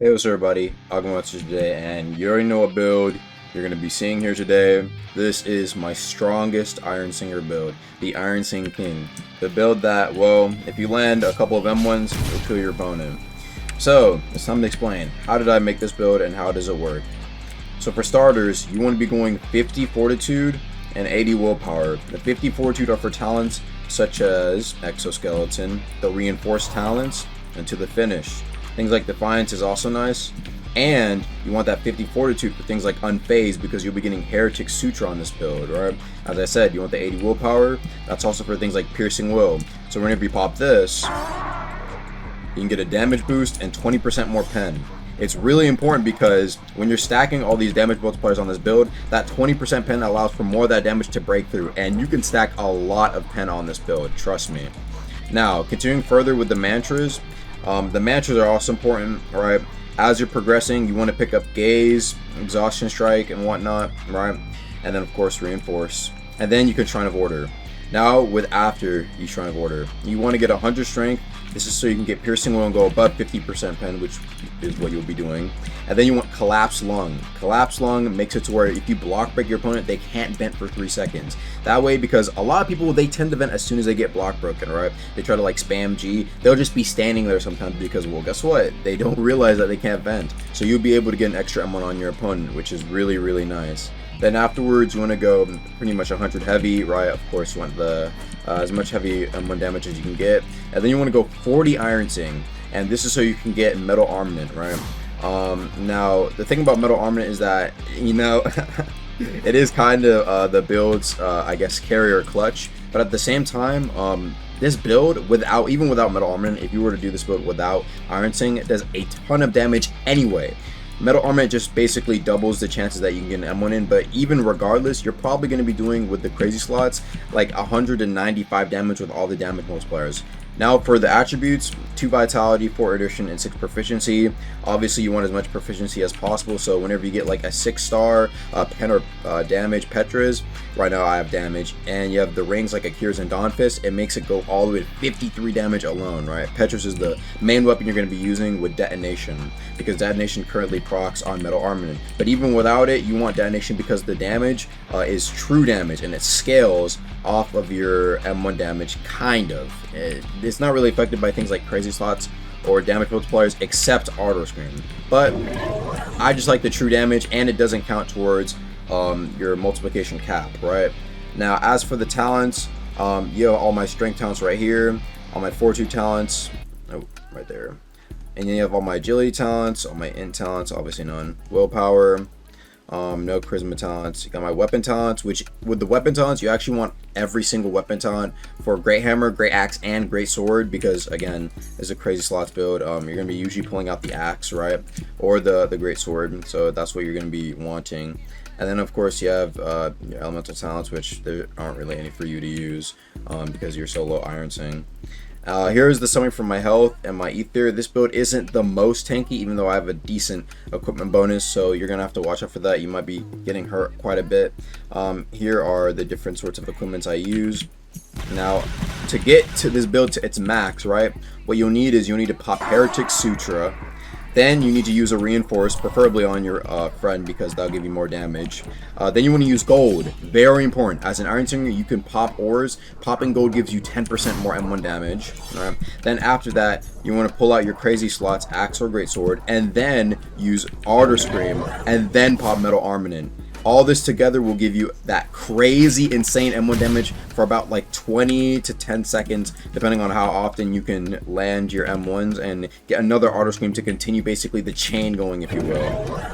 Hey, what's up, everybody? Agamaster today, and you already know what build you're going to be seeing here today. This is my strongest Ironsinger build, the Ironsing King. The build that, well, if you land a couple of M1s, it'll kill your opponent. So, it's time to explain. How did I make this build, and how does it work? So for starters, you want to be going 50 Fortitude and 80 Willpower. The 50 Fortitude are for talents such as Exoskeleton, the Reinforced talents, and to the finish. Things like Defiance is also nice. And you want that 50 Fortitude for things like Unfazed, because you'll be getting Heretic Sutra on this build, right? As I said, you want the 80 Willpower. That's also for things like Piercing Will. So whenever you pop this, you can get a damage boost and 20% more pen. It's really important because when you're stacking all these damage multipliers on this build, that 20% pen allows for more of that damage to break through, and you can stack a lot of pen on this build, trust me. Now, continuing further with the mantras are also important, right? As you're progressing, you want to pick up Gaze, Exhaustion Strike, and whatnot, right? And then, of course, Reinforce. And then you can Shrine of Order. Now, with after you Shrine of Order, you want to get 100 Strength. This is so you can get Piercing Will and go above 50% pen, which is what you'll be doing. And then you want Collapse Lung. Collapse Lung makes it to where if you block break your opponent, they can't vent for 3 seconds. That way, because a lot of people, they tend to vent as soon as they get block broken, right? They try to like spam G. They'll just be standing there sometimes because, well, guess what? They don't realize that they can't vent. So you'll be able to get an extra M1 on your opponent, which is really, really nice. Then afterwards, you want to go pretty much 100 heavy, right? Of course, you want the as much heavy M1 damage as you can get. And then you want to go 40 Ironsing. And this is so you can get Metal Armament, right? Now, the thing about Metal Armament is that, you know, it is kind of the build's, I guess, carrier clutch. But at the same time, this build, even without Metal Armament, if you were to do this build without Ironsing, it does a ton of damage anyway. Metal Armament just basically doubles the chances that you can get an M1 in, but even regardless, you're probably going to be doing, with the crazy slots, like 195 damage with all the damage multipliers. Now for the attributes, 2 Vitality, 4 Addition, and 6 Proficiency. Obviously you want as much proficiency as possible, so whenever you get like a 6-star pen or damage Petras, right now I have damage, and you have the rings like Akira's and Dawn Fist, it makes it go all the way to 53 damage alone, right? Petras is the main weapon you're going to be using with Detonation, because Detonation currently procs on Metal Armament. But even without it, you want Detonation because the damage is true damage, and it scales off of your M1 damage, kind of. It's not really affected by things like crazy slots or damage multipliers except Auto Scream. But I just like the true damage, and it doesn't count towards your multiplication cap, right? Now, as for the talents, you have all my strength talents right here, all my fortitude talents, oh, right there. And then you have all my agility talents, all my int talents, obviously none. Willpower, no charisma talents. You got my weapon talents, which with the weapon talents, you actually want every single weapon talent for Great Hammer, Great Axe, and Great Sword, because again, it's a crazy slots build. You're gonna be usually pulling out the axe, right, or the Great Sword, so that's what you're gonna be wanting. And then of course you have your elemental talents, which there aren't really any for you to use because you're so low Ironsing. Here's the summary for my health and my ether. This build isn't the most tanky, even though I have a decent equipment bonus, so you're gonna have to watch out for that. You might be getting hurt quite a bit. Here are the different sorts of equipments I use. Now, to get to this build to its max, right, what you'll need to pop Heretic Sutra. Then you need to use a Reinforce, preferably on your friend, because that'll give you more damage. Then you want to use gold, very important. As an Ironsinger, you can pop ores. Popping gold gives you 10% more M1 damage. Right? Then after that, you want to pull out your crazy slots, Axe or Greatsword, and then use Ardor Scream, and then pop Metal Armament. All this together will give you that crazy, insane M1 damage for about like 20 to 10 seconds, depending on how often you can land your M1s, and get another Auto Scream to continue basically the chain going, if you will.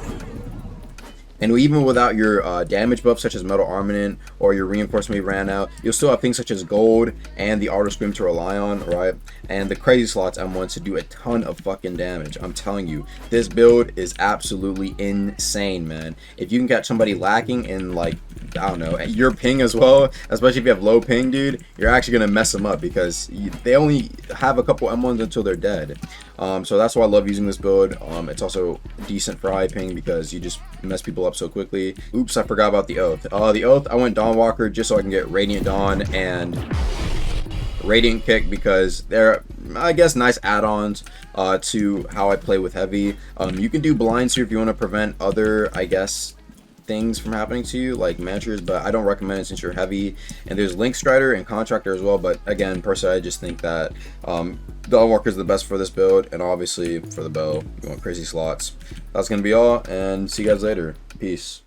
And even without your damage buffs such as Metal Armament or your Reinforcement ran out, you'll still have things such as Gold and the Auto Scream to rely on, right? And the crazy slots M1s to do a ton of fucking damage. I'm telling you, this build is absolutely insane, man. If you can catch somebody lacking in, like, I don't know, your ping as well, especially if you have low ping, dude, you're actually gonna mess them up, because they only have a couple M1s until they're dead. So that's why I love using this build. It's also decent for high ping because you just mess people up so quickly. Oops, I forgot about the Oath. The Oath, I went Dawnwalker just so I can get Radiant Dawn and Radiant Kick because they're, I guess, nice add-ons to how I play with heavy. You can do blinds here if you want to prevent other, I guess, things from happening to you, like managers, but I don't recommend it since you're heavy. And there's Link Strider and Contractor as well, but again, personally, I just think that Dawnwalker is the best for this build, and obviously for the bow, you want crazy slots. That's gonna be all, and see you guys later. Peace.